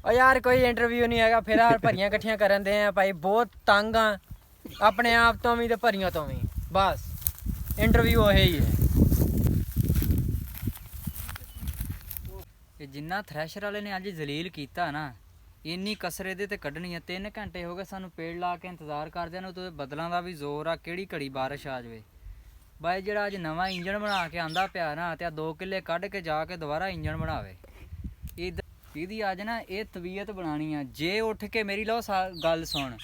ਉਹ ਯਾਰ ਕੋਈ ਇੰਟਰਵਿਊ ਨਹੀਂ ਹੈਗਾ, ਫਿਲਹਾਲ ਭਰੀਆਂ ਇਕੱਠੀਆਂ ਕਰਨ ਦੇ ਆ ਭਾਈ। ਬਹੁਤ ਤੰਗ ਆ ਆਪਣੇ ਆਪ ਤੋਂ ਵੀ ਤੇ ਭਰੀਆਂ ਤੋਂ ਵੀ। ਬਸ ਇੰਟਰਵਿਊ ਉਹ ਹੀ ਹੈ। ਇਹ ਜਿੰਨਾ ਥ੍ਰੈਸ਼ਰ ਵਾਲੇ ਨੇ ਅੱਜ ਜ਼ਲੀਲ ਕੀਤਾ ਨਾ, ਇੰਨੀ ਕਸਰ ਇਹਦੇ ਤੇ ਕੱਢਣੀ ਆ। 3 ਘੰਟੇ ਹੋ ਗਏ ਸਾਨੂੰ ਪੇੜ ਲਾ ਕੇ ਇੰਤਜ਼ਾਰ ਕਰਦਿਆਂ ਨੂੰ, ਤੇ ਬੱਦਲਾਂ ਦਾ ਵੀ ਜ਼ੋਰ ਆ, ਕਿਹੜੀ ਘੜੀ ਬਾਰਿਸ਼ ਆ ਜਾਵੇ। ਬਾਈ ਜਿਹੜਾ ਅੱਜ ਨਵਾਂ ਇੰਜਣ ਬਣਾ ਕੇ ਆਂਦਾ ਪਿਆ ਨਾ, ਤੇ ਆ 2 ਕਿੱਲੇ ਕੱਢ ਕੇ ਜਾ ਕੇ ਦੁਬਾਰਾ ਇੰਜਣ ਬਣਾਵੇ। ਇਹਦੀ ਅੱਜ ਨਾ ਇਹ ਤਬੀਅਤ ਬਣਾਣੀ ਆ। ਜੇ ਉੱਠ ਕੇ ਮੇਰੀ ਲਓ ਗੱਲ ਸੁਣ,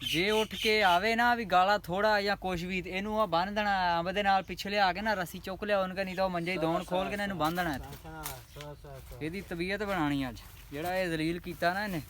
ਜੇ ਉੱਠ ਕੇ ਆਵੇ ਨਾ ਵੀ ਗਾਲਾ ਥੋੜਾ ਜਾਂ ਕੁਛ ਵੀ, ਤੇ ਇਹਨੂੰ ਆ ਬੰਨ ਦੇਣਾ ਅੰਬ ਦੇ ਨਾਲ, ਪਿੱਛੇ ਲਿਆ ਕੇ ਨਾ ਰੱਸੀ ਚੁੱਕ ਲਿਆ ਉਹਨੂੰ, ਨਹੀਂ ਤਾਂ ਉਹ ਮੰਜੇ ਦੌਣ ਖੋਲ ਕੇ ਨਾ ਇਹਨੂੰ ਬੰਨ ਦੇਣਾ। ਇਹਦੀ ਤਬੀਅਤ ਬਣਾਣੀ ਅੱਜ, ਜਿਹੜਾ ਇਹ ਜ਼ਲੀਲ ਕੀਤਾ ਨਾ ਇਹਨੇ।